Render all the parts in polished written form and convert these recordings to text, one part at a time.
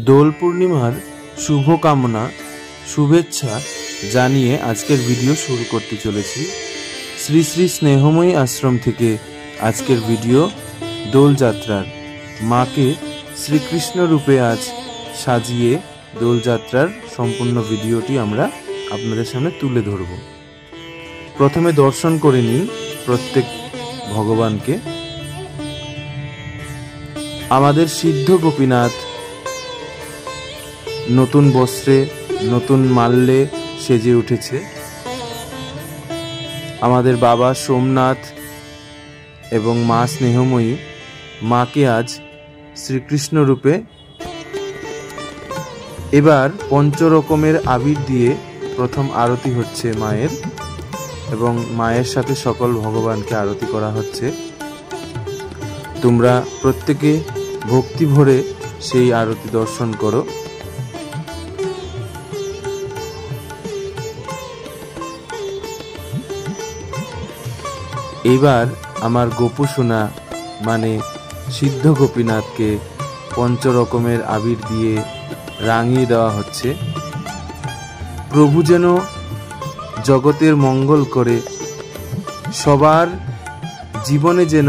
দোল পূর্ণিমার শুভকামনা শুভেচ্ছা জানিয়ে আজকের ভিডিও শুরু করতে চলেছি। শ্রী শ্রী স্নেহময়ী আশ্রম থেকে আজকের ভিডিও দোলযাত্রার মাকে শ্রীকৃষ্ণ রূপে আজ সাজিয়ে দোলযাত্রার সম্পূর্ণ ভিডিওটি আমরা আপনাদের সামনে তুলে ধরব। প্রথমে দর্শন করে নিন প্রত্যেক ভগবানকে। আমাদের সিদ্ধ গোপীনাথ নতুন বস্ত্রে নতুন মাল্যে সেজে উঠেছে। আমাদের বাবা সোমনাথ এবং মা স্নেহময়ী মাকে আজ শ্রীকৃষ্ণ রূপে এবার পঞ্চরকমের আবির দিয়ে প্রথম আরতি হচ্ছে মায়ের, এবং মায়ের সাথে সকল ভগবানকে আরতি করা হচ্ছে। তোমরা প্রত্যেকে ভক্তি ভরে সেই আরতি দর্শন করো। এবার আমার গোপু সোনা মানে সিদ্ধ গোপীনাথকে পঞ্চরকমের আবির দিয়ে রাঙিয়ে দেওয়া হচ্ছে। প্রভু যেন জগতের মঙ্গল করে, সবার জীবনে যেন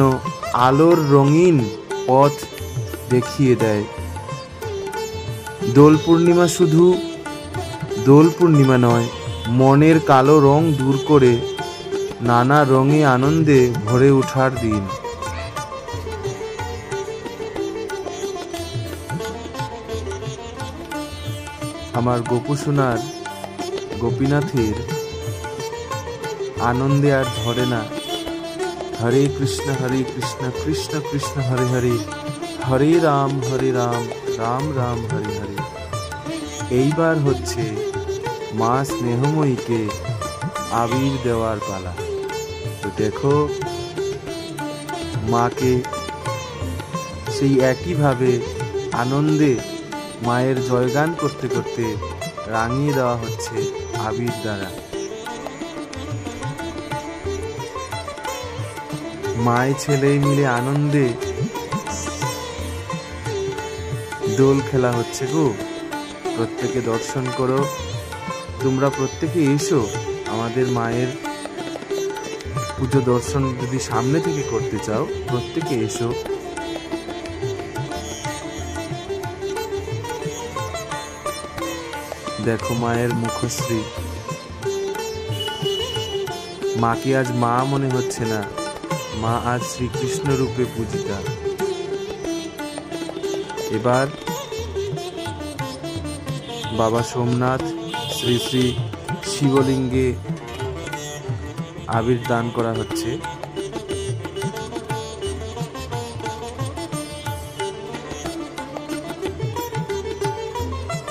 আলোর রঙিন পথ দেখিয়ে দেয়। দোল পূর্ণিমা শুধু দোল পূর্ণিমা নয়, মনের কালো রং দূর করে নানা রঙে আনন্দে ভরে ওঠার দিন। আমার গোপু সোনার গোপীনাথের আনন্দে আর ধরে না। হরে কৃষ্ণ কৃষ্ণ কৃষ্ণ হরে হরে, হরে রাম রাম রাম হরে হরে। এইবার হচ্ছে মা স্নেহময়ীকে আবির দেওয়ার পালা। তো দেখো মাকে সেই একইভাবে আনন্দে মায়ের জয়গান করতে করতে রাঙিয়ে দেওয়া হচ্ছে আবির দ্বারা। মায় ছেলে মিলে আনন্দে দোল খেলা হচ্ছে গো। প্রত্যেকে দর্শন করো। তোমরা প্রত্যেকে এসো আমাদের মায়ের পুজো দর্শন যদি সামনে থেকে করতে চাও, প্রত্যেকে এসো। দেখো মায়ের মুখশ্রী। মাকে আজ মা মনে হচ্ছে না, মা আজ শ্রীকৃষ্ণ রূপে পূজিতা। এবার বাবা সোমনাথ শ্রী শ্রী শিবলিঙ্গে আবির দান করা হচ্ছে।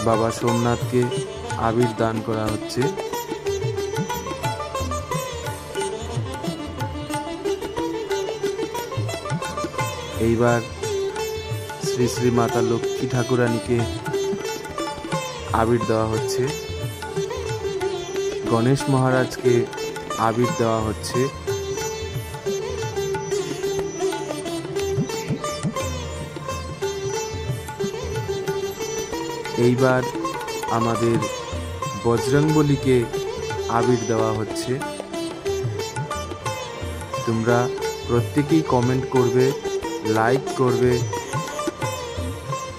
বাবা সোমনাথকে আবির দান করা হচ্ছে। এইবার শ্রী শ্রী মাতা লক্ষ্মী ঠাকুরানীকে আবির দেওয়া হচ্ছে। গণেশ মহারাজকে আবির দেওয়া হচ্ছে। এইবার আমাদের বজরংবলীকে আবির দেওয়া হচ্ছে। তোমরা প্রত্যেকেই কমেন্ট করবে, লাইক করবে,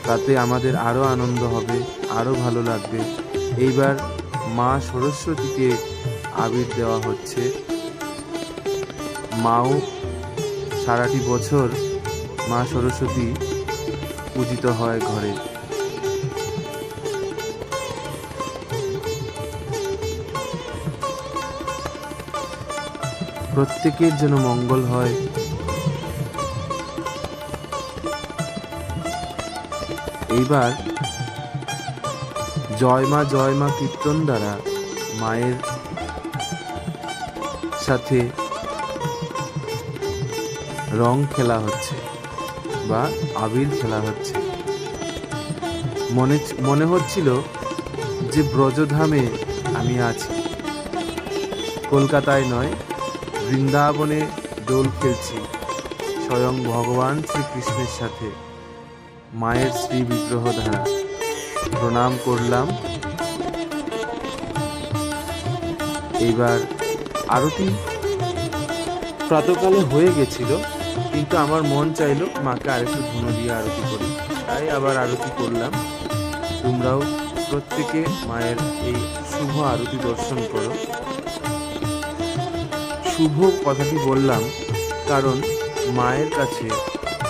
তাতে আমাদের আরো আনন্দ হবে, আরো ভালো লাগবে। এইবার মা সরস্বতীকে আবির দেওয়া হচ্ছে। মাও সারাটি বছর মা সরস্বতী পূজিত হয় ঘরে। প্রত্যেকের যেন মঙ্গল হয়। এইবার জয় মা কীর্তন দ্বারা মায়ের সাথে রং খেলা হচ্ছে বা আবির খেলা হচ্ছে। মনে হচ্ছিল যে ব্রজধামে আমি আছি, কলকাতায় নয়, বৃন্দাবনে দোল খেলছি স্বয়ং ভগবান শ্রীকৃষ্ণের সাথে মায়ের শ্রী বিগ্রহ দ্বারা। প্রণাম করলাম। এইবার আরতি প্রাতকালে হয়ে গেছিল, কিন্তু আমার মন চাইলো মাকে আরেকটু ধুনো দিয়ে আরতি করি, তাই আবার আরতি করলাম। তোমরাও প্রত্যেকে মায়ের এই শুভ আরতি দর্শন করো। শুভ কথাটি বললাম কারণ মায়ের কাছে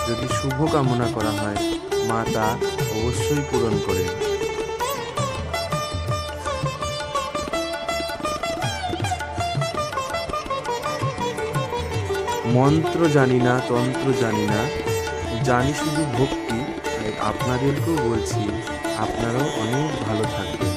যদি শুভ কামনা করা হয়, মা তা অবশ্যই পূরণ করেন। মন্ত্র জানি না, তন্ত্র জানি না, জানি শুধু ভক্তি। তাই আপনাদেরকেও বলছি, আপনারাও অনেক ভালো থাকবেন।